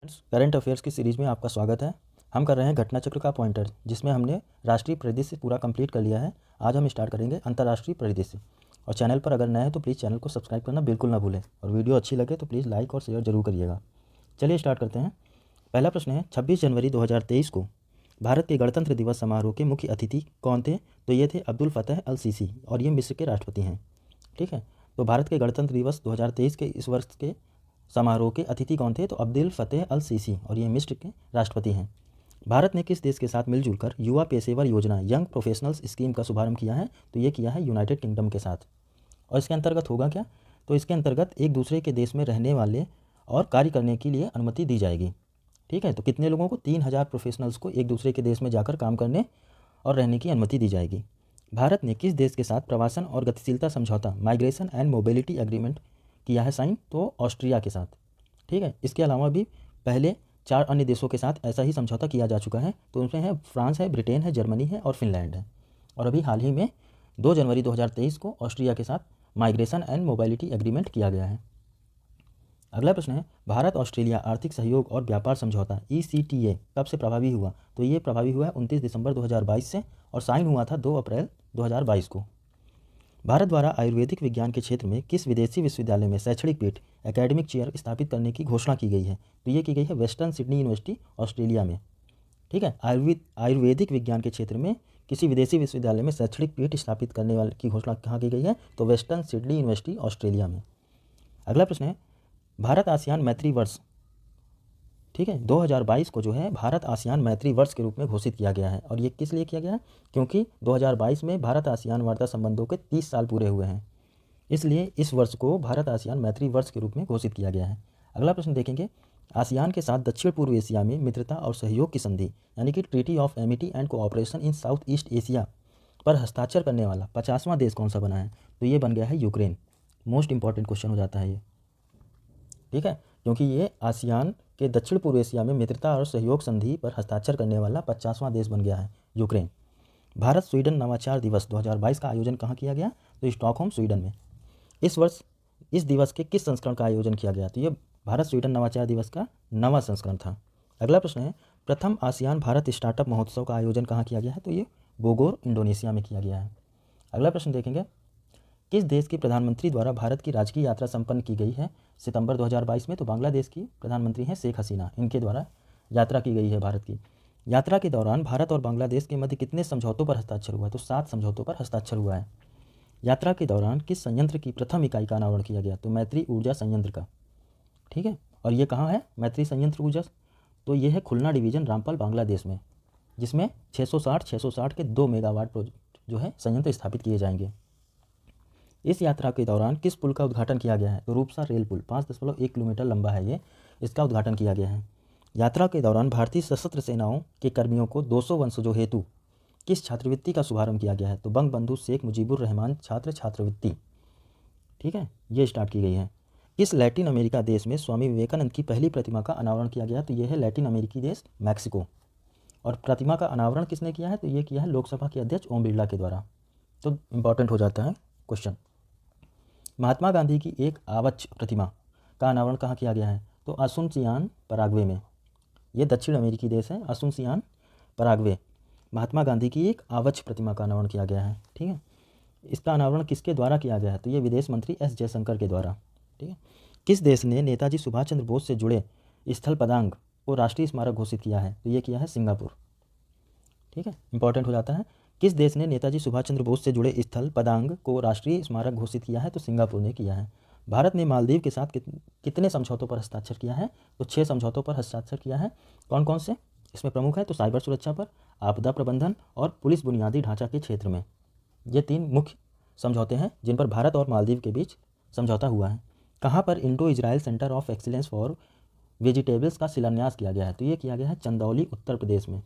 Current affairs की series में आपका स्वागत है। हम कर रहे हैं घटना चक्र का पॉइंटर, जिसमें हमने राष्ट्रीय परिदृश्य पूरा कंप्लीट कर लिया है। आज हम स्टार्ट करेंगे अंतर्राष्ट्रीय परिदृश्य। और चैनल पर अगर नए हैं तो प्लीज़ चैनल को सब्सक्राइब करना बिल्कुल ना भूलें, और वीडियो अच्छी लगे तो प्लीज़ लाइक और शेयर जरूर करिएगा। चलिए स्टार्ट करते हैं। पहला प्रश्न है, 26 जनवरी 2023 को भारत के गणतंत्र दिवस समारोह के मुख्य अतिथि कौन थे? तो ये थे अब्दुल फतेह अल सीसी, और ये मिस्र के राष्ट्रपति हैं। ठीक है, तो भारत के गणतंत्र दिवस 2023 के इस वर्ष के समारोह के अतिथि कौन थे? तो अब्दुल फतेह अल सीसी, और ये मिस्र के राष्ट्रपति हैं। भारत ने किस देश के साथ मिलजुल कर युवा पेशेवर योजना यंग प्रोफेशनल्स स्कीम का शुभारंभ किया है? तो ये किया है यूनाइटेड किंगडम के साथ। और इसके अंतर्गत होगा क्या? तो इसके अंतर्गत एक दूसरे के देश में रहने वाले और कार्य करने के लिए अनुमति दी जाएगी। ठीक है, तो कितने लोगों को? 3000 प्रोफेशनल्स को एक दूसरे के देश में जाकर काम करने और रहने की अनुमति दी जाएगी। भारत ने किस देश के साथ प्रवासन और गतिशीलता समझौता माइग्रेशन एंड मोबिलिटी एग्रीमेंट किया है साइन? तो ऑस्ट्रिया के साथ। ठीक है, इसके अलावा भी पहले 4 अन्य देशों के साथ ऐसा ही समझौता किया जा चुका है। तो उनमें है फ्रांस है, ब्रिटेन है, जर्मनी है और फिनलैंड है। और अभी हाल ही में 2 जनवरी 2023 को ऑस्ट्रिया के साथ माइग्रेशन एंड मोबिलिटी एग्रीमेंट किया गया है। अगला प्रश्न है, भारत ऑस्ट्रेलिया आर्थिक सहयोग और व्यापार समझौता ECTA कब से प्रभावी हुआ? तो ये प्रभावी हुआ है 29 दिसंबर 2022 से, और साइन हुआ था 2 अप्रैल 2022 को। भारत द्वारा आयुर्वेदिक विज्ञान के क्षेत्र में किस विदेशी विश्वविद्यालय में शैक्षणिक पीठ एकेडमिक चेयर स्थापित करने की घोषणा की गई है? तो ये की गई है वेस्टर्न सिडनी यूनिवर्सिटी ऑस्ट्रेलिया में। ठीक है, आयुर्वेदिक विज्ञान के क्षेत्र में किसी विदेशी विश्वविद्यालय में शैक्षणिक पीठ स्थापित करने वाले की घोषणा कहाँ की गई है? तो वेस्टर्न सिडनी यूनिवर्सिटी ऑस्ट्रेलिया में। अगला प्रश्न है, भारत आसियान मैत्री वर्ष, ठीक है, 2022 को जो है भारत आसियान मैत्री वर्ष के रूप में घोषित किया गया है। और ये किस लिए किया गया है? क्योंकि 2022 में भारत आसियान वार्ता संबंधों के 30 साल पूरे हुए हैं, इसलिए इस वर्ष को भारत आसियान मैत्री वर्ष के रूप में घोषित किया गया है। अगला प्रश्न देखेंगे, आसियान के साथ दक्षिण पूर्व एशिया में मित्रता और सहयोग की संधि यानी कि treaty of Amity and cooperation in south east Asia पर हस्ताक्षर करने वाला 50वां देश कौन सा बना है? तो ये बन गया है यूक्रेन। मोस्ट इंपॉर्टेंट क्वेश्चन हो जाता है ये। ठीक है, क्योंकि ये आसियान के दक्षिण पूर्व एशिया में मित्रता और सहयोग संधि पर हस्ताक्षर करने वाला 50वां देश बन गया है यूक्रेन। भारत स्वीडन नवाचार दिवस 2022 का आयोजन कहाँ किया गया? तो स्टॉकहोम स्वीडन में। इस वर्ष इस दिवस के किस संस्करण का आयोजन किया गया? तो ये भारत स्वीडन नवाचार दिवस का 9वां संस्करण था। अगला प्रश्न है, प्रथम आसियान भारत स्टार्टअप महोत्सव का आयोजन कहाँ किया गया है? तो ये बोगोर इंडोनेशिया में किया गया है। अगला प्रश्न देखेंगे, किस देश के प्रधानमंत्री द्वारा भारत की राजकीय यात्रा संपन्न की गई है सितंबर 2022 में? तो बांग्लादेश की प्रधानमंत्री हैं शेख हसीना, इनके द्वारा यात्रा की गई है भारत की। यात्रा के दौरान भारत और बांग्लादेश के मध्य कितने समझौतों पर हस्ताक्षर हुआ है? तो 7 समझौतों पर हस्ताक्षर हुआ है। यात्रा के दौरान किस संयंत्र की प्रथम इकाई का अनावरण किया गया? तो मैत्री ऊर्जा संयंत्र का। ठीक है, और ये कहाँ है मैत्री संयंत्र ऊर्जा? तो ये है खुलना डिवीज़न रामपाल बांग्लादेश में, जिसमें 660 के 2 मेगावाट जो है संयंत्र स्थापित किए जाएंगे। इस यात्रा के दौरान किस पुल का उद्घाटन किया गया है? तो रूपसा रेल पुल 5.1 किलोमीटर लंबा है ये, इसका उद्घाटन किया गया है। यात्रा के दौरान भारतीय सशस्त्र सेनाओं के कर्मियों को 200 वंशजों हेतु किस छात्रवृत्ति का शुभारंभ किया गया है? तो बंग बंधु शेख मुजीबुर रहमान छात्र छात्रवृत्ति, ठीक है, ये स्टार्ट की गई है। किस लैटिन अमेरिका देश में स्वामी विवेकानंद की पहली प्रतिमा का अनावरण किया गया? तो ये है लैटिन अमेरिकी देश मैक्सिको। और प्रतिमा का अनावरण किसने किया है? तो ये किया है लोकसभा के अध्यक्ष ओम बिरला के द्वारा। तो इंपॉर्टेंट हो जाता है क्वेश्चन। महात्मा गांधी की एक आवच प्रतिमा का अनावरण कहाँ किया गया है? तो असुनसियान पराग्वे में। ये दक्षिण अमेरिकी देश है असुनसियान पराग्वे। महात्मा गांधी की एक आवच प्रतिमा का अनावरण किया गया है। ठीक है, इसका अनावरण किसके द्वारा किया गया है? तो ये विदेश मंत्री एस जयशंकर के द्वारा। ठीक है, किस देश ने नेताजी सुभाष चंद्र बोस से जुड़े स्थल पदांग को राष्ट्रीय स्मारक घोषित किया है? तो ये किया है सिंगापुर। ठीक है, इंपॉर्टेंट हो जाता है। किस देश ने नेताजी सुभाष चंद्र बोस से जुड़े स्थल पदांग को राष्ट्रीय स्मारक घोषित किया है? तो सिंगापुर ने किया है। भारत ने मालदीव के साथ कितने समझौतों पर हस्ताक्षर किया है? तो 6 समझौतों पर हस्ताक्षर किया है। कौन कौन से इसमें प्रमुख है? तो साइबर सुरक्षा पर, आपदा प्रबंधन और पुलिस बुनियादी ढांचा के क्षेत्र में। ये 3 मुख्य समझौते हैं जिन पर भारत और मालदीव के बीच समझौता हुआ है। कहाँ पर Indo Israel centre of excellence for vegetables का शिलान्यास किया गया है? तो ये किया गया है चंदौली उत्तर प्रदेश में।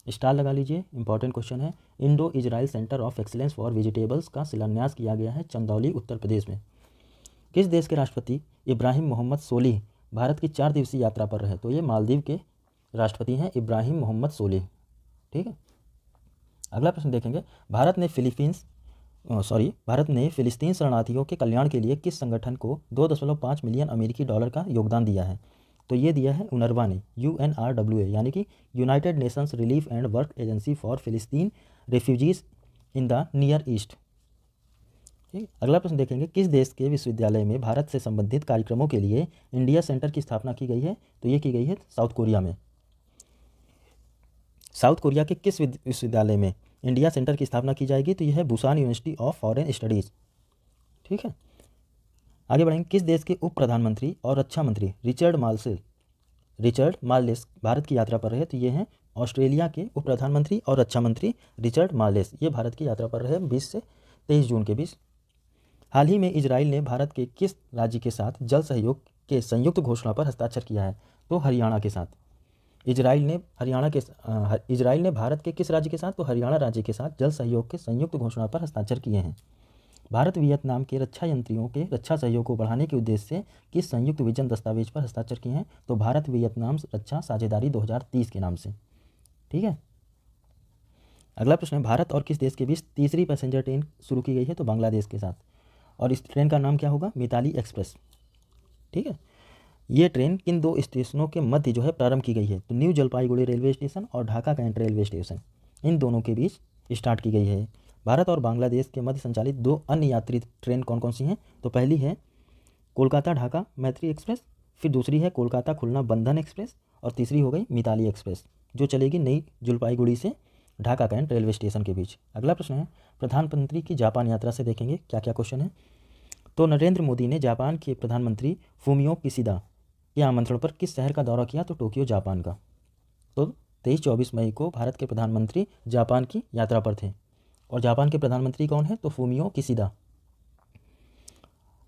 स्टार लगा लीजिए, इंपॉर्टेंट क्वेश्चन है। Indo Israel centre of excellence for vegetables का शिलान्यास किया गया है चंदौली उत्तर प्रदेश में। किस देश के राष्ट्रपति इब्राहिम मोहम्मद सोलिह भारत की 4 दिवसीय यात्रा पर रहे? तो ये मालदीव के राष्ट्रपति हैं इब्राहिम मोहम्मद सोलिह। ठीक है, अगला प्रश्न देखेंगे, भारत ने फिलिस्तीन शरणार्थियों के कल्याण के लिए किस संगठन को $2.5 मिलियन अमेरिकी डॉलर का योगदान दिया है? तो ये दिया है UNRWA ने, UNRWA यानी कि United Nations Relief and Work Agency for Palestine refugees in the Near East. ठीक, अगला प्रश्न देखेंगे, किस देश के विश्वविद्यालय में भारत से संबंधित कार्यक्रमों के लिए इंडिया सेंटर की स्थापना की गई है? तो ये की गई है साउथ कोरिया में। साउथ कोरिया के किस विश्वविद्यालय में इंडिया सेंटर की स्थापना की जाएगी? तो यह है Busan university of foreign studies. ठीक है, आगे बढ़ेंगे, किस देश के उप प्रधानमंत्री और रक्षा मंत्री रिचर्ड मार्लेस भारत की यात्रा पर रहे? तो ये हैं ऑस्ट्रेलिया के उप प्रधानमंत्री और रक्षा मंत्री रिचर्ड मार्लेस, ये भारत की यात्रा पर रहे 20 से 23 जून के बीच। हाल ही में इजराइल ने भारत के किस राज्य के साथ जल सहयोग के संयुक्त घोषणा पर हस्ताक्षर किया है? तो हरियाणा के साथ। इजराइल ने भारत के किस राज्य के साथ? तो हरियाणा राज्य के साथ जल सहयोग के संयुक्त घोषणा पर हस्ताक्षर किए हैं। भारत वियतनाम के रक्षा यंत्रियों के रक्षा सहयोग को बढ़ाने के उद्देश्य से किस संयुक्त विजन दस्तावेज पर हस्ताक्षर किए हैं? तो भारत वियतनाम रक्षा साझेदारी 2030 के नाम से। ठीक है, अगला प्रश्न है, भारत और किस देश के बीच तीसरी पैसेंजर ट्रेन शुरू की गई है? तो बांग्लादेश के साथ, और इस ट्रेन का नाम क्या होगा? मिताली एक्सप्रेस। ठीक है, ये ट्रेन किन दो स्टेशनों के मध्य जो है प्रारंभ की गई है? तो न्यू जलपाईगुड़ी रेलवे स्टेशन और ढाका कैंट रेलवे स्टेशन, इन दोनों के बीच स्टार्ट की गई है। भारत और बांग्लादेश के मध्य संचालित दो अन्य यात्री ट्रेन कौन कौन सी हैं? तो पहली है कोलकाता ढाका मैत्री एक्सप्रेस, फिर दूसरी है कोलकाता खुलना बंधन एक्सप्रेस, और तीसरी हो गई मिताली एक्सप्रेस, जो चलेगी नई जलपाईगुड़ी से ढाका कैंट रेलवे स्टेशन के बीच। अगला प्रश्न है, प्रधानमंत्री की जापान यात्रा से देखेंगे क्या क्या क्वेश्चन है। तो नरेंद्र मोदी ने जापान के प्रधानमंत्री फूमियो किशिदा के आमंत्रण पर किस शहर का दौरा किया? तो टोक्यो जापान का। तो 23-24 मई को भारत के प्रधानमंत्री जापान की यात्रा पर थे, और जापान के प्रधानमंत्री कौन है? तो फूमियो किशिदा।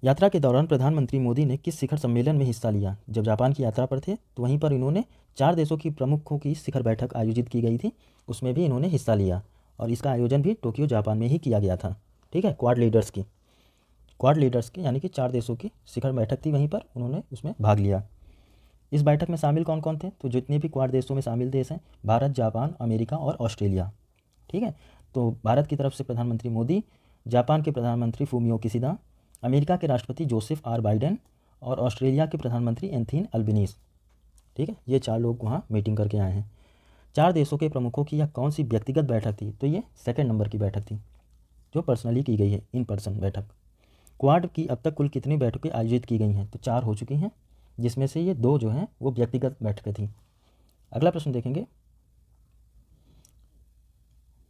यात्रा के दौरान प्रधानमंत्री मोदी ने किस शिखर सम्मेलन में हिस्सा लिया? जब जापान की यात्रा पर थे तो वहीं पर इन्होंने 4 देशों की प्रमुखों की शिखर बैठक आयोजित की गई थी, उसमें भी इन्होंने हिस्सा लिया, और इसका आयोजन भी टोक्यो जापान में ही किया गया था। ठीक है, क्वाड लीडर्स की यानी कि 4 देशों की शिखर बैठक थी, वहीं पर उन्होंने उसमें भाग लिया। इस बैठक में शामिल कौन कौन थे? तो जितने भी क्वाड देशों में शामिल देश हैं, भारत, जापान, अमेरिका और ऑस्ट्रेलिया। ठीक है, तो भारत की तरफ से प्रधानमंत्री मोदी, जापान के प्रधानमंत्री फूमियो किशिदा, अमेरिका के राष्ट्रपति जोसेफ आर बाइडेन और ऑस्ट्रेलिया के प्रधानमंत्री एंथनी अल्बनीज़। ठीक है, ये 4 लोग वहाँ मीटिंग करके आए हैं। 4 देशों के प्रमुखों की यह कौन सी व्यक्तिगत बैठक थी? तो ये 2nd नंबर की बैठक थी, जो पर्सनली की गई है, इन पर्सन बैठक। क्वाड की अब तक कुल कितनी बैठकें आयोजित की गई हैं? तो 4 हो चुकी हैं, जिसमें से ये 2 जो हैं वो व्यक्तिगत बैठकें थी। अगला प्रश्न देखेंगे,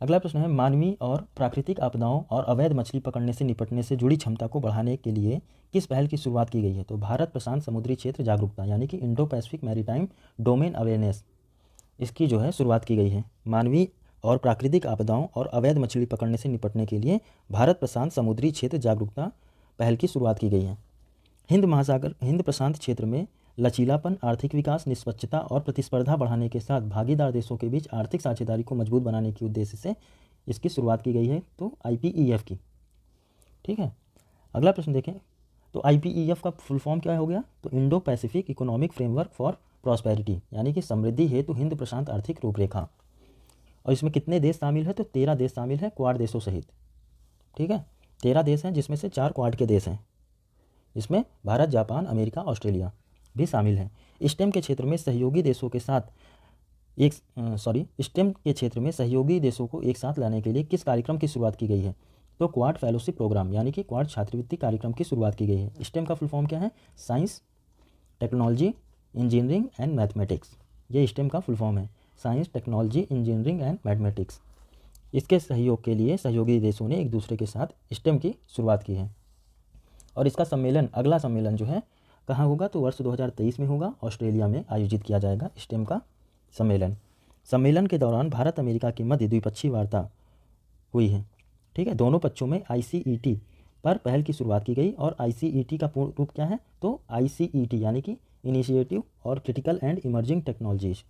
अगला प्रश्न है, मानवीय और प्राकृतिक आपदाओं और अवैध मछली पकड़ने से निपटने से जुड़ी क्षमता को बढ़ाने के लिए किस पहल की शुरुआत की गई है? तो भारत प्रशांत समुद्री क्षेत्र जागरूकता यानी कि Indo Pacific maritime domain awareness, इसकी जो है शुरुआत की गई है। मानवीय और प्राकृतिक आपदाओं और अवैध मछली पकड़ने से निपटने के लिए भारत प्रशांत समुद्री क्षेत्र जागरूकता पहल की शुरुआत की गई है। हिंद प्रशांत क्षेत्र में लचीलापन, आर्थिक विकास, निष्पक्षता और प्रतिस्पर्धा बढ़ाने के साथ भागीदार देशों के बीच आर्थिक साझेदारी को मजबूत बनाने के उद्देश्य से इसकी शुरुआत की गई है, तो IPEF की। ठीक है, अगला प्रश्न देखें, तो IPEF का फुल फॉर्म क्या हो गया? तो Indo Pacific economic framework for prosperity यानी कि समृद्धि हेतु हिंद प्रशांत आर्थिक रूपरेखा। और इसमें कितने देश शामिल है? तो 13 देश शामिल है, क्वाड देशों सहित। ठीक है, 13 देश हैं, जिसमें से 4 क्वाड के देश हैं। इसमें भारत, जापान, अमेरिका, ऑस्ट्रेलिया भी शामिल हैं। स्टेम के क्षेत्र में सहयोगी देशों को एक साथ लाने के लिए किस कार्यक्रम की शुरुआत की गई है? तो क्वाड फेलोशिप प्रोग्राम यानी कि क्वाड छात्रवृत्ति कार्यक्रम की शुरुआत की गई है। स्टेम का फुल फॉर्म क्या है? Science, technology, engineering and mathematics. ये स्टेम का फुल फॉर्म है, science, technology, engineering and mathematics. इसके सहयोग के लिए सहयोगी देशों ने एक दूसरे के साथ स्टेम की शुरुआत की है। और इसका सम्मेलन, अगला सम्मेलन जो है कहाँ होगा? तो वर्ष 2023 में होगा, ऑस्ट्रेलिया में आयोजित किया जाएगा स्टेम का सम्मेलन के दौरान भारत अमेरिका के मध्य द्विपक्षीय वार्ता हुई है। ठीक है, दोनों पक्षों में ICET पर पहल की शुरुआत की गई, और ICET का पूर्ण रूप क्या है? तो ICET यानी कि इनिशिएटिव और क्रिटिकल एंड इमर्जिंग टेक्नोलॉजीज।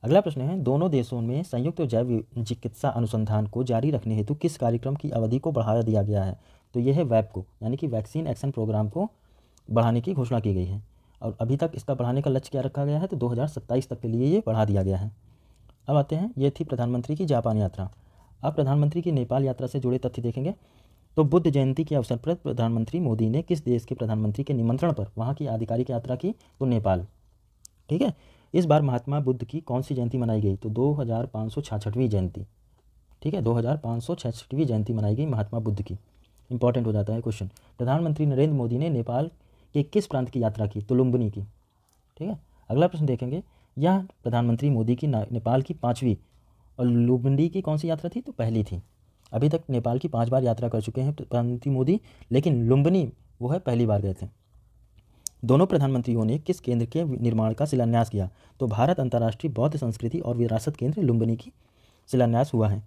अगला प्रश्न है, दोनों देशों में संयुक्त जैव चिकित्सा अनुसंधान को जारी रखने हेतु किस कार्यक्रम की अवधि को बढ़ा दिया गया है? तो यह है वैप को यानी कि वैक्सीन एक्शन प्रोग्राम को बढ़ाने की घोषणा की गई है, और अभी तक इसका बढ़ाने का लक्ष्य क्या रखा गया है? तो 2027 तक के लिए ये बढ़ा दिया गया है। अब आते हैं, ये थी प्रधानमंत्री की जापान यात्रा। अब प्रधानमंत्री की नेपाल यात्रा से जुड़े तथ्य देखेंगे। तो बुद्ध जयंती के अवसर पर प्रधानमंत्री मोदी ने किस देश के प्रधानमंत्री के निमंत्रण पर वहाँ की आधिकारिक यात्रा की? तो नेपाल। ठीक है। इस बार महात्मा बुद्ध की कौन सी जयंती मनाई गई? तो 2566वीं जयंती। ठीक है, 2566वीं जयंती मनाई गई महात्मा बुद्ध की। इंपॉर्टेंट हो जाता है क्वेश्चन। प्रधानमंत्री नरेंद्र मोदी ने नेपाल के किस प्रांत की यात्रा की? तो लुम्बिनी की। ठीक है। अगला प्रश्न देखेंगे, यह प्रधानमंत्री मोदी की नेपाल की 5वीं और लुम्बिनी की कौन सी यात्रा थी? तो पहली थी। अभी तक नेपाल की 5 बार यात्रा कर चुके हैं प्रधानमंत्री मोदी, लेकिन लुम्बिनी वो है पहली बार गए थे। दोनों प्रधानमंत्रियों ने किस केंद्र के निर्माण का शिलान्यास किया? तो भारत अंतर्राष्ट्रीय बौद्ध संस्कृति और विरासत केंद्र लुम्बिनी की शिलान्यास हुआ है।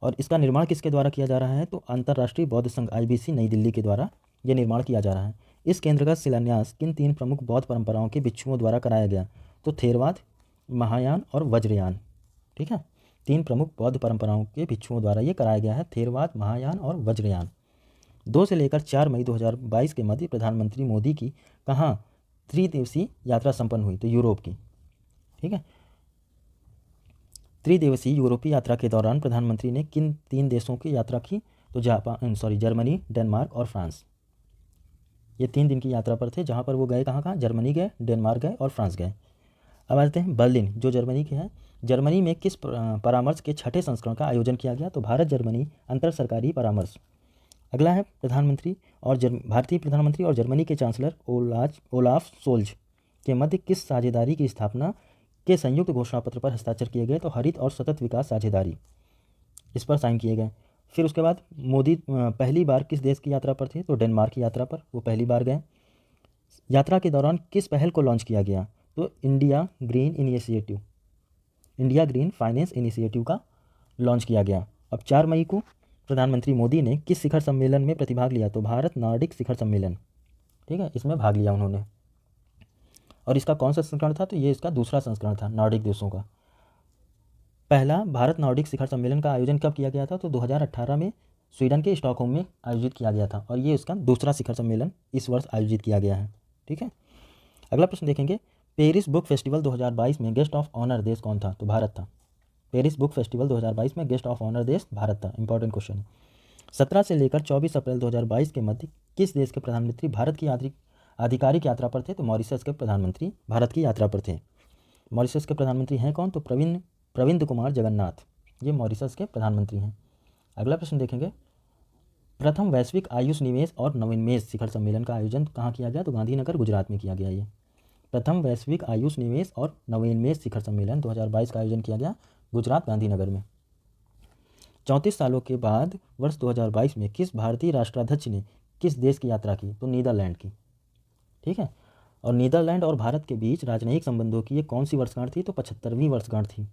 और इसका निर्माण किसके द्वारा किया जा रहा है? तो अंतर्राष्ट्रीय बौद्ध संघ IBC नई दिल्ली के द्वारा यह निर्माण किया जा रहा है। इस केंद्र का शिलान्यास किन 3 प्रमुख बौद्ध परंपराओं के भिक्षुओं द्वारा कराया गया? तो थेरवाद, महायान और वज्रयान। ठीक है, 3 प्रमुख बौद्ध परंपराओं के भिक्षुओं द्वारा ये कराया गया है, थेरवाद, महायान और वज्रयान। 2 से लेकर 4 मई 2022 के मध्य प्रधानमंत्री मोदी की कहाँ 3 दिवसीय यात्रा संपन्न हुई? तो यूरोप की। ठीक है, 3 दिवसीय यूरोपीय यात्रा के दौरान प्रधानमंत्री ने किन 3 देशों की यात्रा की? तो जर्मनी, डेनमार्क और फ्रांस। ये 3 दिन की यात्रा पर थे, जहाँ पर वो गए कहाँ, जर्मनी गए, डेनमार्क गए और फ्रांस गए। अब आते हैं बर्लिन, जो जर्मनी के हैं। जर्मनी में किस परामर्श के 6ठे संस्करण का आयोजन किया गया? तो भारत जर्मनी अंतर सरकारी परामर्श। अगला है भारतीय प्रधानमंत्री और जर्मनी के चांसलर ओलाफ सोल्ज के मध्य किस साझेदारी की स्थापना के संयुक्त घोषणा पत्र पर हस्ताक्षर किए गए? तो हरित और सतत विकास साझेदारी, इस पर साइन किए गए। फिर उसके बाद मोदी पहली बार किस देश की यात्रा पर थे? तो डेनमार्क की यात्रा पर वो पहली बार गए। यात्रा के दौरान किस पहल को लॉन्च किया गया? तो इंडिया ग्रीन फाइनेंस इनिशिएटिव का लॉन्च किया गया। अब 4 मई को प्रधानमंत्री मोदी ने किस शिखर सम्मेलन में प्रतिभाग लिया? तो भारत नॉर्डिक शिखर सम्मेलन। ठीक है, इसमें भाग लिया उन्होंने। और इसका कौन सा संस्करण था? तो ये इसका दूसरा संस्करण था नॉर्डिक देशों का। पहला भारत नॉर्डिक शिखर सम्मेलन का आयोजन कब किया गया था? तो 2018 में स्वीडन के स्टॉकहोम में आयोजित किया गया था। और ये इसका दूसरा शिखर सम्मेलन इस वर्ष आयोजित किया गया है। ठीक है, अगला प्रश्न देखेंगे, पेरिस बुक फेस्टिवल 2022 में गेस्ट ऑफ ऑनर देश कौन था? तो भारत था। पेरिस बुक फेस्टिवल 2022 में गेस्ट ऑफ ऑनर देश भारत था। इंपॉर्टेंट क्वेश्चन है। 17 से लेकर 24 अप्रैल 2022 के मध्य किस देश के प्रधानमंत्री भारत की आधिकारिक यात्रा पर थे? तो मॉरिशस के प्रधानमंत्री भारत की यात्रा पर थे। मॉरिशस के प्रधानमंत्री हैं कौन? तो प्रविंद कुमार जगन्नाथ, ये मॉरिशस के प्रधानमंत्री हैं। अगला प्रश्न देखेंगे, प्रथम वैश्विक आयुष निवेश और नवोन्मेष शिखर सम्मेलन का आयोजन कहाँ किया गया? तो गांधीनगर, गुजरात में किया गया। ये प्रथम वैश्विक आयुष निवेश और नवोन्मेष शिखर सम्मेलन 2022 का आयोजन किया गया गुजरात, गांधीनगर में। 34 सालों के बाद वर्ष 2022 में किस भारतीय राष्ट्राध्यक्ष ने किस देश की यात्रा की? तो नीदरलैंड की। ठीक है, और नीदरलैंड और भारत के बीच राजनयिक संबंधों की ये कौन सी वर्षगांठ थी? तो 75वीं वर्षगांठ थी।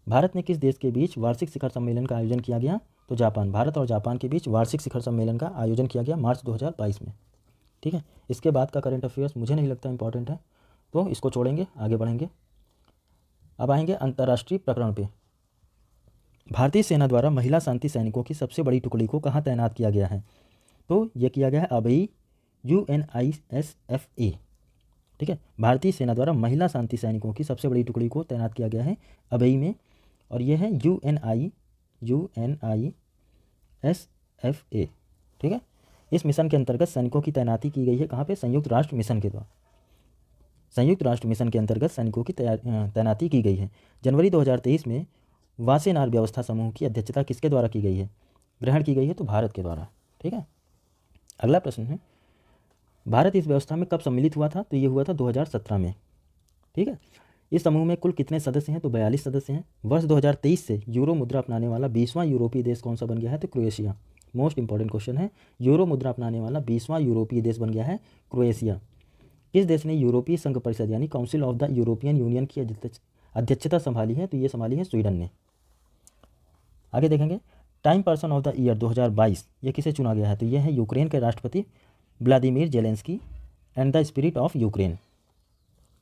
भारत ने किस देश के बीच वार्षिक शिखर सम्मेलन का आयोजन किया गया? तो जापान। भारत और जापान के बीच वार्षिक शिखर सम्मेलन का आयोजन किया गया मार्च 2022 में। ठीक है, इसके बाद का करंट अफेयर्स मुझे नहीं लगता इंपॉर्टेंट है, तो इसको छोड़ेंगे, आगे बढ़ेंगे। अब आएंगे अंतर्राष्ट्रीय प्रकरण पे। भारतीय सेना द्वारा महिला शांति सैनिकों की सबसे बड़ी टुकड़ी को कहाँ तैनात किया गया है? तो यह किया गया है अबई, UNISFA। ठीक है, भारतीय सेना द्वारा महिला शांति सैनिकों की सबसे बड़ी टुकड़ी को तैनात किया गया है अबई में, और यह है UNISFA। ठीक है, इस मिशन के अंतर्गत सैनिकों की तैनाती की गई है कहाँ पे? संयुक्त राष्ट्र मिशन के द्वारा। संयुक्त राष्ट्र मिशन के अंतर्गत सैनिकों की तैनाती की गई है। जनवरी 2023 में वासेनार व्यवस्था समूह की अध्यक्षता किसके द्वारा की गई है? ग्रहण की गई है तो भारत के द्वारा। ठीक है, अगला प्रश्न है, भारत इस व्यवस्था में कब सम्मिलित हुआ था? तो ये हुआ था 2017 में। ठीक है, इस समूह में कुल कितने सदस्य हैं? तो 42 सदस्य हैं। वर्ष 2023 से यूरो मुद्रा अपनाने वाला 20वां यूरोपीय देश कौन सा बन गया है? तो क्रोएशिया। मोस्ट इंपॉर्टेंट क्वेश्चन है, यूरो मुद्रा अपनाने वाला 20वां यूरोपीय देश बन गया है क्रोएशिया। किस देश ने यूरोपीय संघ परिषद यानी council of the European union की अध्यक्षता संभाली है? तो ये संभाली है स्वीडन ने। आगे देखेंगे, time person of the year 2022 ये किसे चुना गया है? तो ये है यूक्रेन के राष्ट्रपति Vladimir Zelensky and the spirit of Ukraine.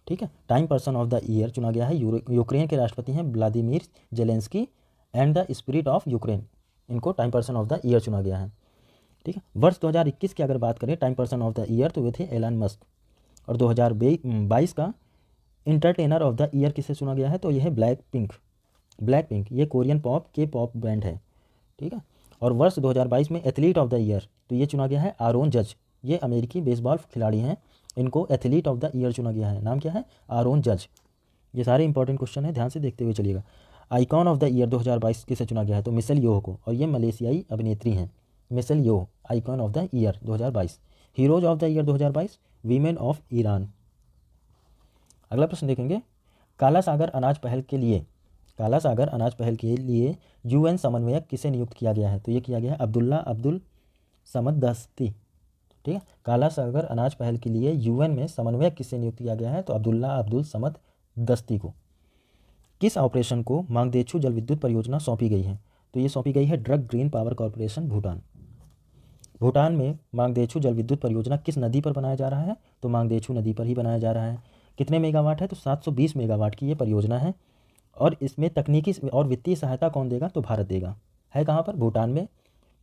ठीक है, Time person of the year चुना गया है, यूक्रेन के राष्ट्रपति हैं Vladimir Zelensky and the spirit of Ukraine, इनको Time person of the year चुना गया है। ठीक है, वर्ष 2021 की अगर बात करें time person of the year तो वे थे एलन मस्क, और 2022 का इंटरटेनर ऑफ द ईयर किसे चुना गया है? तो यह है ब्लैक पिंक। ये कोरियन के पॉप बैंड है। ठीक है, और वर्ष 2022 में एथलीट ऑफ द ईयर तो ये चुना गया है आरोन जज। ये अमेरिकी बेसबॉल खिलाड़ी हैं, इनको एथलीट ऑफ द ईयर चुना गया है। नाम क्या है? आरोन जज। ये सारे इंपॉर्टेंट क्वेश्चन है, ध्यान से देखते हुए चलिएगा। आइकॉन ऑफ द ईयर 2022 किसे चुना गया है? तो मिशेल योह को, और ये मलेशियाई अभिनेत्री हैं। मिशेल योह icon of the year 2022। Heroes of the year 2022 women of Iran. अगला प्रश्न देखेंगे, काला सागर अनाज पहल के लिए यूएन समन्वयक किसे नियुक्त किया गया है? तो ये किया गया है अब्दुल्ला अब्दुल समद दस्ती। ठीक है, काला सागर अनाज पहल के लिए यूएन में समन्वयक किसे नियुक्त किया गया है? तो अब्दुल्ला अब्दुल समद दस्ती को। किस ऑपरेशन को मांगदेछू जल विद्युत परियोजना सौंपी गई है? तो ये सौंपी गई है drug green power corporation Bhutan. Bhutan में मांगदेछू जल विद्युत परियोजना किस नदी पर बनाया जा रहा है? तो मांगदेछू नदी पर ही बनाया जा रहा है। कितने मेगावाट है? तो 720 मेगावाट की ये परियोजना है। और इसमें तकनीकी और वित्तीय सहायता कौन देगा? तो भारत देगा। है कहाँ पर? भूटान में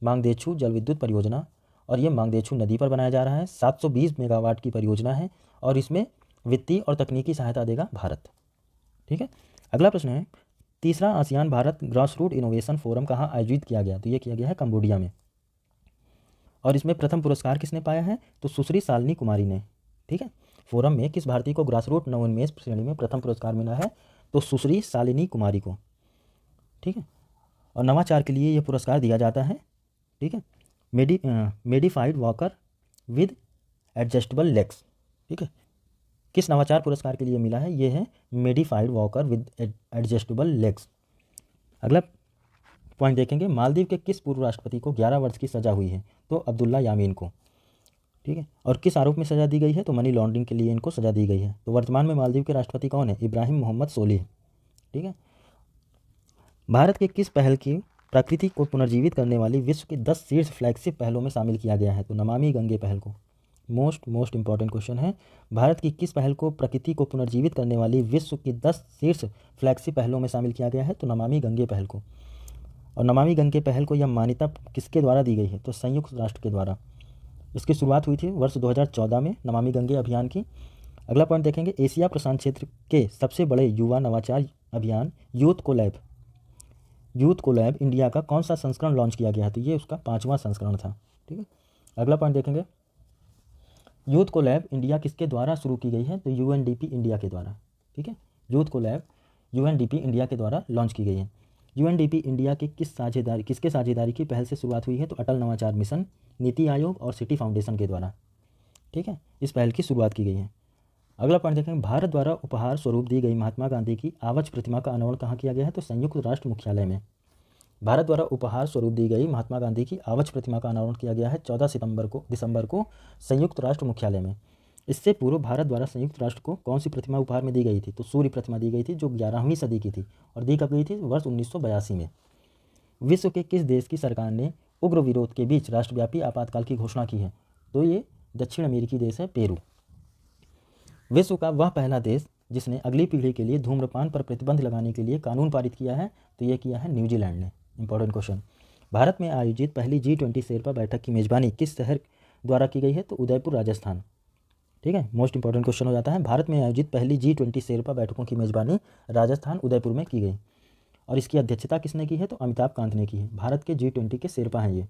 मांगदेछू जल विद्युत परियोजना, और ये मांगदेछू नदी पर बनाया जा रहा है। 720 मेगावाट की परियोजना है और इसमें वित्तीय और तकनीकी सहायता देगा भारत। ठीक है, अगला प्रश्न है, तीसरा ASEAN Bharat grass root innovation forum कहाँ आयोजित किया गया? तो ये किया गया है कंबोडिया में। और इसमें प्रथम पुरस्कार किसने पाया है? तो सुश्री शालिनी कुमारी ने। ठीक है, फोरम में किस भारतीय को ग्रास रूट नवोन्मेष श्रेणी में प्रथम पुरस्कार मिला है? तो सुश्री शालिनी कुमारी को। ठीक है, और नवाचार के लिए यह पुरस्कार दिया जाता है। ठीक है, मेडिफाइड वॉकर विद एडजस्टेबल लेग्स। ठीक है, किस नवाचार पुरस्कार के लिए मिला है? ये है मेडिफाइड वॉकर विद एडजस्टेबल लेग्स। अगला पॉइंट देखेंगे, मालदीव के किस पूर्व राष्ट्रपति को 11 वर्ष की सज़ा हुई है? तो अब्दुल्ला यामीन को। ठीक है, और किस आरोप में सज़ा दी गई है? तो मनी लॉन्ड्रिंग के लिए इनको सज़ा दी गई है। तो वर्तमान में मालदीव के राष्ट्रपति कौन है? इब्राहिम मोहम्मद सोलिह। ठीक है, भारत के किस पहल की प्रकृति को पुनर्जीवित करने वाली विश्व की 10 शीर्ष फ्लैगशिप पहलों में शामिल किया गया है? तो नमामि गंगे पहल को। मोस्ट इंपॉर्टेंट क्वेश्चन है, भारत की किस पहल को प्रकृति को पुनर्जीवित करने वाली विश्व की 10 शीर्ष फ्लैगशिप पहलों में शामिल किया गया है? तो नमामि गंगे पहल को। और नमामि गंगे पहल को यह मान्यता किसके द्वारा दी गई है? तो संयुक्त राष्ट्र के द्वारा। इसकी शुरुआत हुई थी वर्ष 2014 में नमामि गंगे अभियान की। अगला पॉइंट देखेंगे, एशिया प्रशांत क्षेत्र के सबसे बड़े युवा नवाचार अभियान यूथ कोलैब इंडिया का कौन सा संस्करण लॉन्च किया गया है? तो ये उसका 5वां संस्करण था। ठीक है, अगला पॉइंट देखेंगे, यूथ कोलैब इंडिया किसके द्वारा शुरू की गई है? तो यूएनडीपी इंडिया के द्वारा। ठीक है, यूथ कोलैब यूएनडीपी इंडिया के द्वारा लॉन्च की गई है। यूएनडीपी इंडिया की किसके साझेदारी की पहल से शुरुआत हुई है? तो अटल नवाचार मिशन, नीति आयोग और सिटी फाउंडेशन के द्वारा। ठीक है, इस पहल की शुरुआत की गई है। अगला पॉइंट देखेंगे, भारत द्वारा उपहार स्वरूप दी गई महात्मा गांधी की आवाज प्रतिमा का अनावरण कहाँ किया गया है? तो संयुक्त राष्ट्र मुख्यालय में। भारत द्वारा उपहार स्वरूप दी गई महात्मा गांधी की आवाज प्रतिमा का अनावरण किया गया है 14 दिसंबर को संयुक्त राष्ट्र मुख्यालय में। इससे पूर्व भारत द्वारा संयुक्त राष्ट्र को कौन सी प्रतिमा उपहार में दी गई थी? तो सूर्य प्रतिमा दी गई थी, जो 11वीं सदी की थी और दी कब गई थी? वर्ष 1982 में। विश्व के किस देश की सरकार ने उग्र विरोध के बीच राष्ट्रव्यापी आपातकाल की घोषणा की है? तो ये दक्षिण अमेरिकी देश है पेरू। विश्व का वह पहला देश जिसने अगली पीढ़ी के लिए धूम्रपान पर प्रतिबंध लगाने के लिए कानून पारित किया है? तो ये किया है न्यूजीलैंड ने। इंपॉर्टेंट क्वेश्चन, भारत में आयोजित पहली G20 शेरपा बैठक की मेजबानी किस शहर द्वारा की गई है? तो उदयपुर राजस्थान। ठीक है, मोस्ट इंपॉर्टेंट क्वेश्चन हो जाता है, भारत में आयोजित पहली G20 शेरपा बैठकों की मेजबानी राजस्थान उदयपुर में की गई। और इसकी अध्यक्षता किसने की है? तो अमिताभ कांत ने की है। भारत के G20 के शेरपा हैं ये।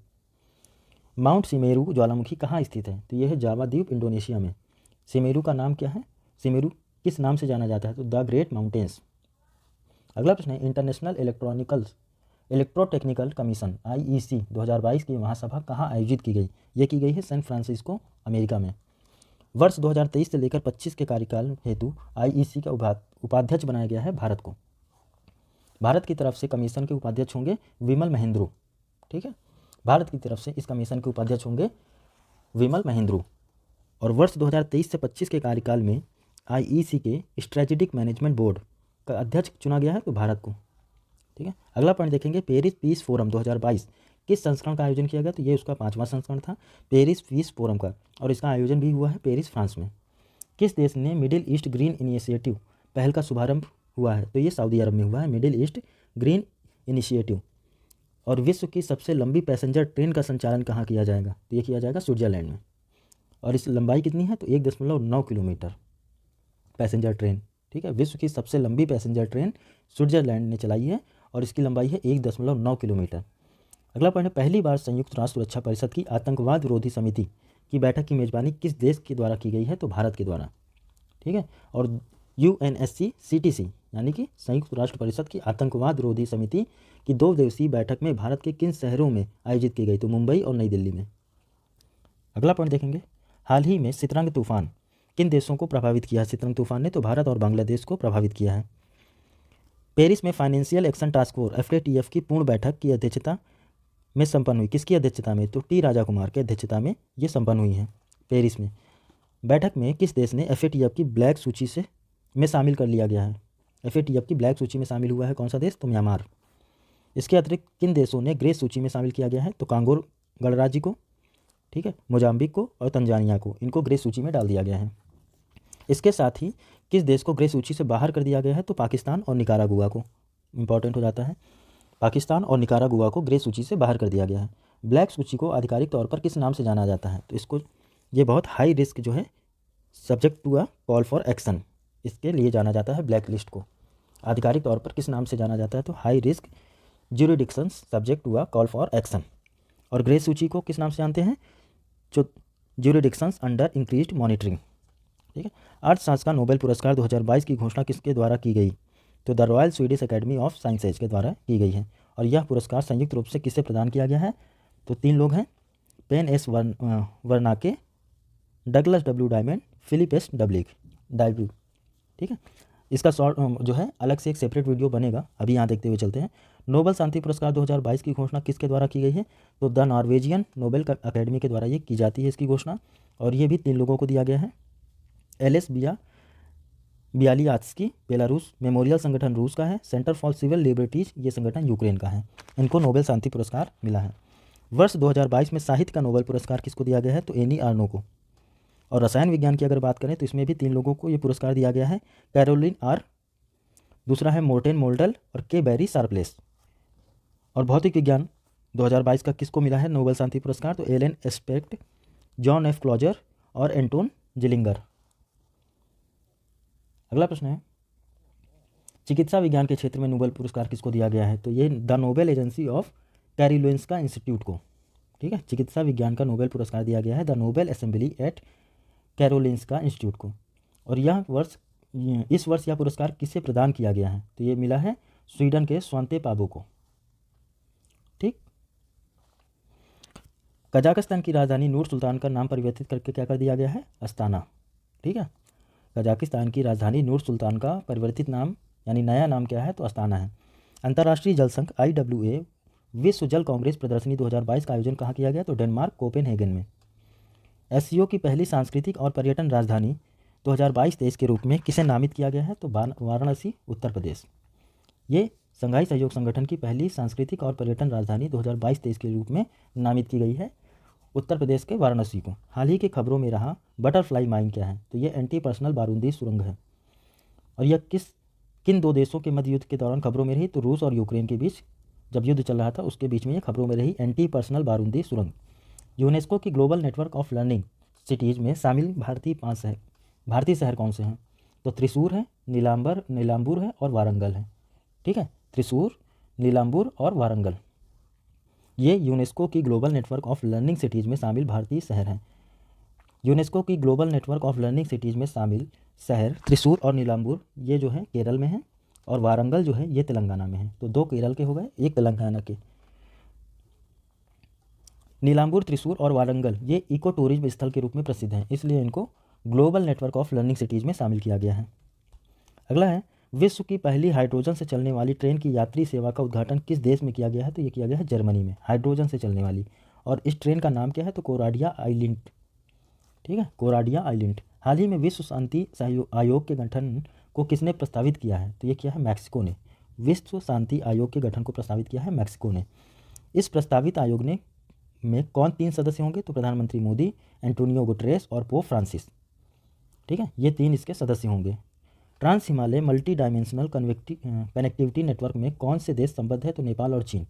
माउंट सिमेरू ज्वालामुखी कहाँ स्थित है? तो यह है जावा द्वीप इंडोनेशिया में। सिमेरू का नाम क्या है? सिमेरू किस नाम से जाना जाता है? तो द ग्रेट माउंटेन्स। अगला प्रश्न है, इंटरनेशनल इलेक्ट्रोटेक्निकल कमीशन IEC 2022 की महासभा कहाँ आयोजित की गई? ये की गई है सैन फ्रांसिस्को अमेरिका में। वर्ष 2023 से लेकर 25 के कार्यकाल हेतु IEC का उपाध्यक्ष बनाया गया है भारत को। भारत की तरफ से कमीशन के उपाध्यक्ष होंगे विमल महेंद्रू। ठीक है, भारत की तरफ से इस कमीशन के उपाध्यक्ष होंगे विमल महेंद्रू। और वर्ष 2023 से 25 के कार्यकाल में IEC के स्ट्रेटेजिक मैनेजमेंट बोर्ड का अध्यक्ष चुना गया है तो भारत को। ठीक है, अगला पॉइंट देखेंगे, पेरिस पीस फोरम 2022 किस संस्करण का आयोजन किया गया? तो ये उसका 5वां संस्करण था पेरिस पीस फोरम का, और इसका आयोजन भी हुआ है पेरिस फ्रांस में। किस देश ने मिडिल ईस्ट ग्रीन इनिशिएटिव पहल का शुभारंभ हुआ है? तो ये सऊदी अरब में हुआ है मिडिल ईस्ट ग्रीन इनिशिएटिव। और विश्व की सबसे लंबी पैसेंजर ट्रेन का संचालन कहाँ किया जाएगा? तो ये किया जाएगा स्विट्जरलैंड में। और इस लंबाई कितनी है? तो 1.9 किलोमीटर पैसेंजर ट्रेन। ठीक है, विश्व की सबसे लंबी पैसेंजर ट्रेन स्विट्जरलैंड ने चलाई है और इसकी लंबाई है 1.9 किलोमीटर। अगला पॉइंट है, पहली बार संयुक्त राष्ट्र सुरक्षा परिषद की आतंकवाद विरोधी समिति की बैठक की मेजबानी किस देश के द्वारा की गई है? तो भारत के द्वारा। ठीक है। और UNSC-CTC यानी कि संयुक्त राष्ट्र परिषद की आतंकवाद विरोधी समिति की 2 दिवसीय बैठक में भारत के किन शहरों में आयोजित की गई? तो मुंबई और नई दिल्ली में। अगला पॉइंट देखेंगे, हाल ही में सितरंग तूफान किन देशों को प्रभावित किया है? सितरंग तूफान ने तो भारत और बांग्लादेश को प्रभावित किया है। पेरिस में financial action task force FATF की पूर्ण बैठक की अध्यक्षता में संपन्न हुई। किसकी अध्यक्षता में? तो टी राजा कुमार की अध्यक्षता में ये संपन्न हुई है पेरिस में। बैठक में किस देश ने FATF की ब्लैक सूची में शामिल कर लिया गया है? FATF की ब्लैक सूची में शामिल हुआ है कौन सा देश? तो म्यांमार। इसके अतिरिक्त किन देशों ने ग्रे सूची में शामिल किया गया है? तो कांगो गणराज्य को, ठीक है, मोजाम्बिक को और तंजानिया को, इनको ग्रे सूची में डाल दिया गया है। इसके साथ ही किस देश को ग्रे सूची से बाहर कर दिया गया है? तो पाकिस्तान और निकारागुआ को। इंपॉर्टेंट हो जाता है, पाकिस्तान और निकारागुआ को ग्रे सूची से बाहर कर दिया गया है। ब्लैक सूची को आधिकारिक तौर पर किस नाम से जाना जाता है? तो इसको, ये बहुत हाई रिस्क जो है, subject to a call for action, इसके लिए जाना जाता है ब्लैक लिस्ट को। आधिकारिक तौर पर किस नाम से जाना जाता है? तो high risk jurisdictions subject to a call for action. और ग्रे सूची को किस नाम से जानते हैं? जो ज्यूरिडिक्शंस अंडर इंक्रीज्ड मॉनिटरिंग। ठीक है। अर्थशास्त्र का नोबेल पुरस्कार 2022 की घोषणा किसके द्वारा की गई? तो the royal Swedish academy of sciences के द्वारा की गई है। और यह पुरस्कार संयुक्त रूप से किसे प्रदान किया गया है? तो 3 लोग हैं, Ben S Bernanke, Douglas W Diamond, Philip S Dybvig. ठीक है। इसका शॉर्ट जो है अलग से एक सेपरेट वीडियो बनेगा, अभी यहाँ देखते हुए चलते हैं। नोबेल शांति पुरस्कार 2022 की घोषणा किसके द्वारा की गई है? तो द नॉर्वेजियन नोबेल अकेडमी के द्वारा ये की जाती है इसकी घोषणा। और ये भी 3 लोगों को दिया गया है। LS बियालियात्स्की बेलारूस, मेमोरियल संगठन रूस का है, सेंटर फॉर सिविल लिबर्टीज ये संगठन यूक्रेन का है। इनको नोबेल शांति पुरस्कार मिला है। वर्ष 2022 में साहित्य का नोबेल पुरस्कार किसको दिया गया है? तो एनी आर्नो को। और रसायन विज्ञान की अगर बात करें तो इसमें भी 3 लोगों को ये पुरस्कार दिया गया है, कैरोलिन R, दूसरा है मोर्टेन मोल्डल और के बैरी शार्पलेस। और भौतिक विज्ञान 2022 का किसको मिला है नोबेल शांति पुरस्कार? तो Alain Aspect, John F Clauser और एंटोन जिलिंगर। अगला प्रश्न है, चिकित्सा विज्ञान के क्षेत्र में नोबेल पुरस्कार किसको दिया गया है? तो ये the Nobel agency of Karolinska institute को। ठीक है। चिकित्सा विज्ञान का नोबेल पुरस्कार दिया गया है the Nobel assembly eight Karolinska institute को। और इस वर्ष यह पुरस्कार किसे प्रदान किया गया है? तो ये मिला है स्वीडन के स्वांते पाबो को। ठीक। कजाकिस्तान की राजधानी नूर सुल्तान का नाम परिवर्तित करके क्या कर दिया गया है? अस्ताना। ठीक है। कजाकिस्तान की राजधानी नूर सुल्तान का परिवर्तित नाम यानी नया नाम क्या है? तो अस्ताना है। अंतर्राष्ट्रीय जल संघ IWA विश्व जल कांग्रेस प्रदर्शनी 2022 का आयोजन कहाँ किया गया? तो डेनमार्क कोपेनहेगन में। SCO की पहली सांस्कृतिक और पर्यटन राजधानी 2022-23 के रूप में किसे नामित किया गया है? तो वाराणसी उत्तर प्रदेश। ये संघाई सहयोग संगठन की पहली सांस्कृतिक और पर्यटन राजधानी 2022-23 के रूप में नामित की गई है उत्तर प्रदेश के वाराणसी को। हाल ही की खबरों में रहा बटरफ्लाई माइन क्या है? तो ये एंटी पर्सनल बारूदी सुरंग है। और यह किन 2 देशों के मध्य युद्ध के दौरान खबरों में रही? तो रूस और यूक्रेन के बीच जब युद्ध चल रहा था उसके बीच में ये खबरों में रही एंटी पर्सनल बारूदी सुरंग। यूनेस्को की global network of learning cities में शामिल भारतीय शहर कौन से हैं? तो त्रिशूर है, नीलांबूर है और वारंगल है। ठीक है। त्रिशूर, नीलांबूर और वारंगल ये यूनेस्को की global network of learning cities में शामिल भारतीय शहर हैं। यूनेस्को की global network of learning cities में शामिल शहर त्रिशूर और नीलांबूर ये जो है केरल में है और वारंगल जो है ये तेलंगाना में है। तो 2 केरल के हो गए, 1 तेलंगाना के। नीलांबूर, त्रिशूर और वारंगल ये इको टूरिज्म स्थल के रूप में प्रसिद्ध हैं, इसलिए इनको global network of learning cities में शामिल किया गया है। अगला है, विश्व की पहली हाइड्रोजन से चलने वाली ट्रेन की यात्री सेवा का उद्घाटन किस देश में किया गया है? तो ये किया गया है जर्मनी में, हाइड्रोजन से चलने वाली। और इस ट्रेन का नाम क्या है? तो कोराडिया आइलैंड। ठीक है, कोराडिया आइलैंड। हाल ही में विश्व शांति आयोग के गठन को किसने प्रस्तावित किया है? तो ये किया है मैक्सिको ने। विश्व शांति आयोग के गठन को प्रस्तावित किया है मैक्सिको ने। इस प्रस्तावित आयोग में कौन 3 सदस्य होंगे? तो प्रधानमंत्री मोदी, एंटोनियो गुटेरेस और पोप फ्रांसिस। ठीक है, ये 3 इसके सदस्य होंगे। Trans Himalaya multi dimensional connectivity network में कौन से देश संबद्ध है? तो नेपाल और चीन।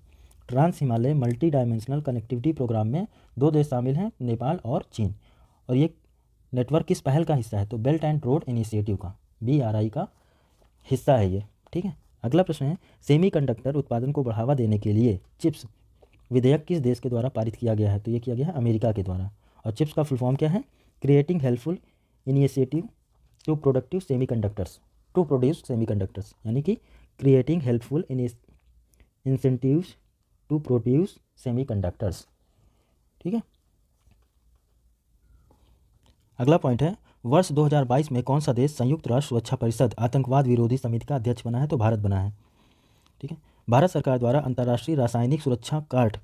Trans Himalaya multi dimensional connectivity programme में 2 देश शामिल हैं, नेपाल और चीन। और ये नेटवर्क किस पहल का हिस्सा है? तो बेल्ट एंड रोड इनिशिएटिव का, BRI का हिस्सा है ये। ठीक है। अगला प्रश्न है, सेमीकंडक्टर उत्पादन को बढ़ावा देने के लिए चिप्स विधेयक किस देश के द्वारा पारित किया गया है? तो ये किया गया है अमेरिका के द्वारा। और चिप्स का फुल फॉर्म क्या है? Creating helpful initiative to productive semiconductors to produce semiconductors, यानी कि creating helpful incentives to produce semiconductors. ठीक है। अगला पॉइंट है, वर्ष 2022 में कौन सा देश संयुक्त राष्ट्र सुरक्षा परिषद आतंकवाद विरोधी समिति का अध्यक्ष बना है? तो भारत बना है। ठीक है। भारत सरकार द्वारा अंतर्राष्ट्रीय रासायनिक सुरक्षा कार्ड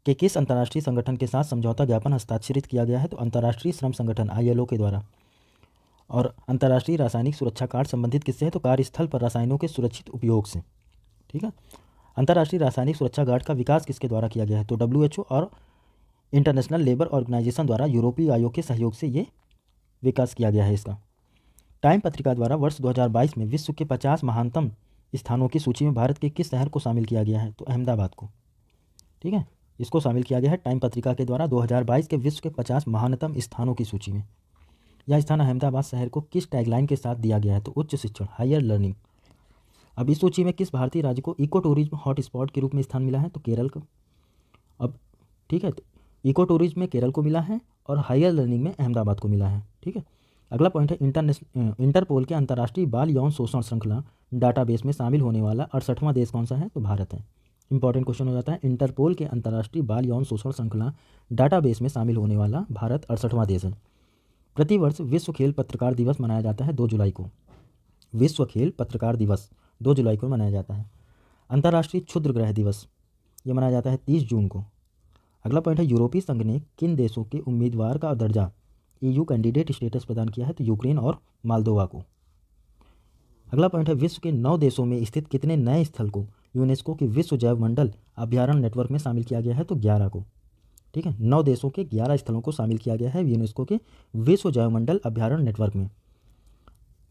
के किस अंतर्राष्ट्रीय संगठन के साथ समझौता ज्ञापन हस्ताक्षरित किया गया है? तो अंतर्राष्ट्रीय श्रम संगठन ILO के द्वारा। और अंतर्राष्ट्रीय रासायनिक सुरक्षा कार्ड संबंधित किससे है? तो कार्यस्थल पर रसायनों के सुरक्षित उपयोग से। ठीक है। अंतर्राष्ट्रीय रासायनिक सुरक्षा कार्ड का विकास किसके द्वारा किया गया है? तो WHO और इंटरनेशनल लेबर ऑर्गेनाइजेशन द्वारा यूरोपीय आयोग के सहयोग से ये विकास किया गया है इसका। टाइम पत्रिका द्वारा वर्ष 2022 में विश्व के 50 महानतम स्थानों की सूची में भारत के किस शहर को शामिल किया गया है? तो अहमदाबाद को। ठीक है, इसको शामिल किया गया है टाइम पत्रिका के द्वारा 2022 के विश्व के 50 महानतम स्थानों की सूची में। यह स्थान अहमदाबाद शहर को किस टैगलाइन के साथ दिया गया है? तो उच्च शिक्षण, हायर लर्निंग। अब इस सूची में किस भारतीय राज्य को इको टूरिज्म हॉटस्पॉट के रूप में स्थान मिला है? तो केरल को। अब ठीक है, तो इको टूरिज्म में केरल को मिला है और हायर लर्निंग में अहमदाबाद को मिला है। ठीक है। अगला पॉइंट है, इंटरपोल के अंतर्राष्ट्रीय बाल यौन शोषण श्रृंखला डाटाबेस में शामिल होने वाला 68वां देश कौन सा है? तो भारत है। इंपॉर्टेंट क्वेश्चन हो जाता है, इंटरपोल के अंतर्राष्ट्रीय बाल यौन शोषण श्रृंखला डाटाबेस में शामिल होने वाला भारत 68वां देश है। प्रतिवर्ष विश्व खेल पत्रकार दिवस मनाया जाता है 2 जुलाई को। विश्व खेल पत्रकार दिवस 2 जुलाई को मनाया जाता है। अंतर्राष्ट्रीय क्षुद्र ग्रह दिवस ये मनाया जाता है 30 जून को। अगला पॉइंट है, यूरोपीय संघ ने किन देशों के उम्मीदवार का दर्जा EU कैंडिडेट स्टेटस प्रदान किया है? तो यूक्रेन और मालदोवा को। अगला पॉइंट है, विश्व के 9 देशों में स्थित कितने नए स्थल को यूनेस्को के विश्व जैव मंडल अभ्यारण्य नेटवर्क में शामिल किया गया है? तो 11 को। ठीक है, 9 देशों के 11 स्थलों को शामिल किया गया है यूनेस्को के विश्व जैव मंडल अभ्यारण्य नेटवर्क में।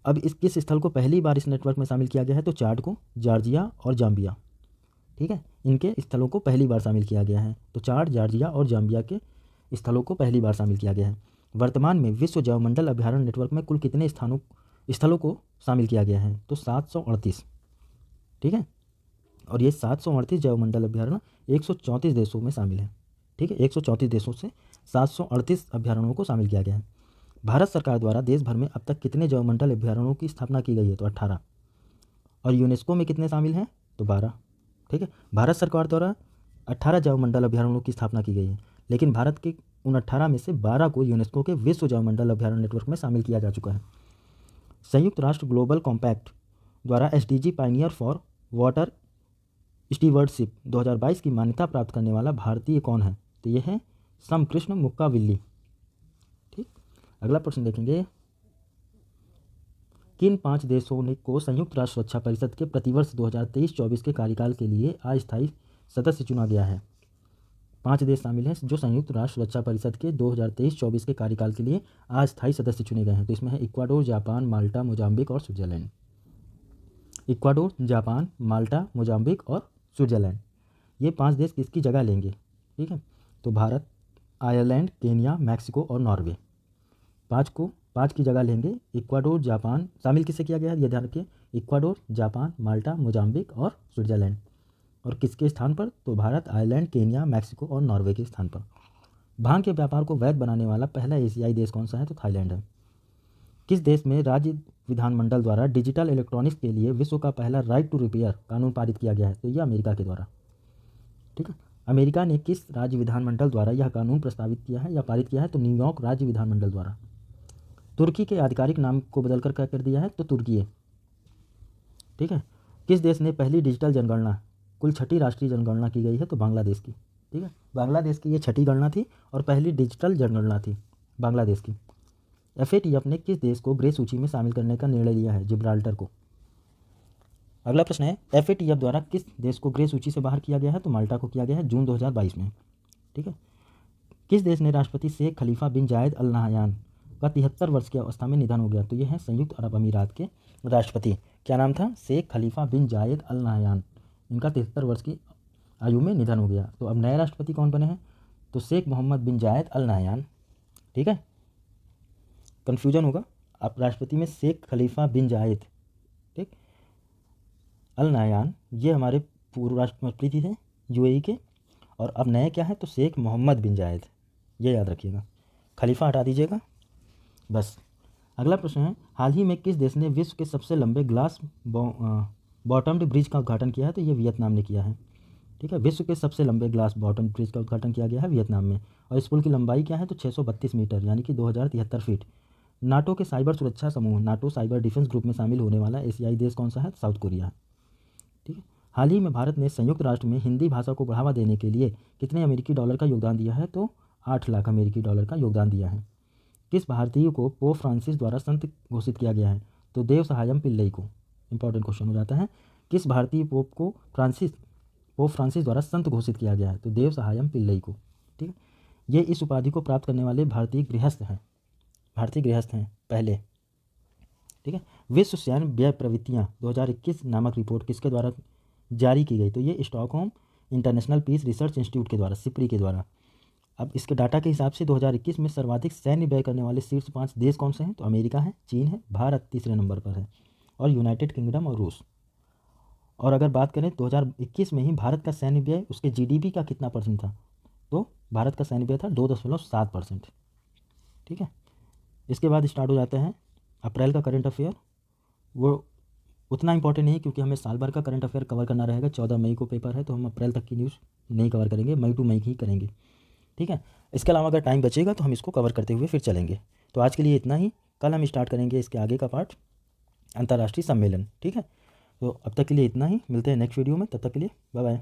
अब इस किस स्थल को पहली बार इस नेटवर्क में शामिल किया गया है? तो चाड को, जॉर्जिया और जाम्बिया। ठीक है, इनके स्थलों को पहली बार शामिल किया गया है। तो चाड, जॉर्जिया और जाम्बिया के स्थलों को पहली बार शामिल किया गया है। वर्तमान में विश्व जैव मंडल अभ्यारण्य नेटवर्क में कुल कितने स्थलों को शामिल किया गया है? तो 738। ठीक है, और ये 738 जैव मंडल अभ्यारण्य 134 देशों में शामिल है। ठीक है, 134 देशों से 738 अभ्यारण्यों को शामिल किया गया है। भारत सरकार द्वारा देश भर में अब तक कितने जैव मंडल अभ्यारण्यों की स्थापना की गई है? तो 18। और यूनेस्को में कितने शामिल हैं? तो 12। ठीक है, भारत सरकार द्वारा 18 जैव मंडल अभ्यारण्यों की स्थापना की गई है, लेकिन भारत के उन 18 में से 12 को यूनेस्को के विश्व जैव मंडल अभ्यारण्य नेटवर्क में शामिल किया जा चुका है। संयुक्त राष्ट्र ग्लोबल कॉम्पैक्ट द्वारा SDG Pioneer for water stewardship 2022 की मान्यता प्राप्त करने वाला भारतीय कौन है? तो ये है समकृष्ण मुक्काविल्ली। ठीक, अगला प्रश्न देखेंगे, किन 5 देशों ने को संयुक्त राष्ट्र सुरक्षा परिषद के प्रतिवर्ष 2023-24 के कार्यकाल के लिए अस्थायी सदस्य चुना गया है? 5 देश शामिल हैं जो संयुक्त राष्ट्र सुरक्षा परिषद के 2023-24 के कार्यकाल के लिए अस्थायी सदस्य चुने गए हैं। तो इसमें है इक्वाडोर, जापान, माल्टा, मोजाम्बिक और स्विट्जरलैंड। इक्वाडोर, जापान, माल्टा, मोजाम्बिक और स्विट्जरलैंड, ये 5 देश किसकी जगह लेंगे? ठीक है, तो भारत, आयरलैंड, केन्या, मैक्सिको और नॉर्वे 5 की जगह लेंगे। इक्वाडोर, जापान शामिल किससे किया गया है? ये ध्यान रखिए, इक्वाडोर, जापान, माल्टा, मोजाम्बिक और स्विट्जरलैंड। और किसके स्थान पर? तो भारत, आयरलैंड, केन्या, मैक्सिको और नॉर्वे के स्थान पर। भांग के व्यापार को वैध बनाने वाला पहला एशियाई देश कौन सा है? तो थाईलैंड है। किस देश में राज्य विधानमंडल द्वारा डिजिटल इलेक्ट्रॉनिक्स के लिए विश्व का पहला राइट टू रिपेयर कानून पारित किया गया है? तो यह अमेरिका के द्वारा। ठीक है, अमेरिका ने किस राज्य विधानमंडल द्वारा यह कानून प्रस्तावित किया है या पारित किया है? तो न्यूयॉर्क राज्य विधानमंडल द्वारा। तुर्की के आधिकारिक नाम को बदलकर क्या कर दिया है? तो तुर्की है। ठीक है, किस देश ने पहली डिजिटल जनगणना, कुल 6ठी राष्ट्रीय जनगणना की गई है? तो बांग्लादेश की। ठीक है, बांग्लादेश की ये 6ठी गणना थी और पहली डिजिटल जनगणना थी बांग्लादेश की। FATF ने किस देश को ग्रे सूची में शामिल करने का निर्णय लिया है? जिब्राल्टर को। अगला प्रश्न है, FATF द्वारा किस देश को ग्रे सूची से बाहर किया गया है? तो माल्टा को किया गया है जून 2022 में। ठीक है, किस देश ने राष्ट्रपति शेख खलीफा बिन जायद अल नहयान का 73 वर्ष की अवस्था में निधन हो गया? तो ये है संयुक्त अरब अमीरात के राष्ट्रपति। क्या नाम था? शेख खलीफा बिन जायद अल नहयान। इनका 73 वर्ष की आयु में निधन हो गया। तो अब नए राष्ट्रपति कौन बने हैं? तो शेख मोहम्मद बिन जायद अल नहयान। ठीक है, कन्फ्यूजन होगा, आप राष्ट्रपति में शेख खलीफा बिन जायद ठीक अल नहयान, ये हमारे पूर्व राष्ट्रपति थे UAE के, और अब नए क्या है, तो शेख मोहम्मद बिन जायद, ये याद रखिएगा। खलीफा हटा दीजिएगा बस। अगला प्रश्न है, हाल ही में किस देश ने विश्व के सबसे लंबे ग्लास बॉटम्ड ब्रिज का उद्घाटन किया है, तो ये वियतनाम ने किया है। ठीक है, विश्व के सबसे लंबे ग्लास बॉटम ब्रिज का उद्घाटन किया गया है वियतनाम में। और इस पुल की लंबाई क्या है, तो 632 मीटर यानी कि 2073 फीट। नाटो के साइबर सुरक्षा समूह नाटो साइबर डिफेंस ग्रुप में शामिल होने वाला एशियाई देश कौन सा है, साउथ कोरिया। ठीक है, हाल ही में भारत ने संयुक्त राष्ट्र में हिंदी भाषा को बढ़ावा देने के लिए कितने अमेरिकी डॉलर का योगदान दिया है, तो 8 लाख अमेरिकी डॉलर का योगदान दिया है। किस भारतीय को पोप फ्रांसिस द्वारा संत घोषित किया गया है, तो देव सहायम पिल्लई को। इंपॉर्टेंट क्वेश्चन हो जाता है, किस भारतीय पोप को पोप फ्रांसिस द्वारा संत घोषित किया गया है, तो देव सहायम पिल्लई को। ठीक है, ये इस उपाधि को प्राप्त करने वाले भारतीय गृहस्थ हैं पहले। ठीक है, विश्व सैन्य व्यय प्रवृत्तियाँ 2021 नामक रिपोर्ट किसके द्वारा जारी की गई, तो ये Stockholm International Peace Research Institute के द्वारा, सिप्री के द्वारा। अब इसके डाटा के हिसाब से 2021 में सर्वाधिक सैन्य व्यय करने वाले शीर्ष 5 देश कौन से हैं, तो अमेरिका है, चीन है, भारत तीसरे नंबर पर है, और यूनाइटेड किंगडम और रूस। और अगर बात करें 2021 में ही भारत का सैन्य व्यय उसके जीडीपी का कितना परसेंट था, तो भारत का सैन्य व्यय था 2.7%। ठीक है, इसके बाद स्टार्ट हो जाता है अप्रैल का करंट अफेयर। वो उतना इंपॉर्टेंट नहीं क्योंकि हमें साल भर का करंट अफेयर कवर करना रहेगा। 14 मई को पेपर है, तो हम अप्रैल तक की न्यूज़ नहीं कवर करेंगे, मई टू मई ही करेंगे। ठीक है, इसके अलावा अगर टाइम बचेगा तो हम इसको कवर करते हुए फिर चलेंगे। तो आज के लिए इतना ही, कल हम स्टार्ट करेंगे इसके आगे का पार्ट, अंतर्राष्ट्रीय सम्मेलन। ठीक है, तो अब तक के लिए इतना ही, मिलते हैं नेक्स्ट वीडियो में, तब तक के लिए बाय बाय।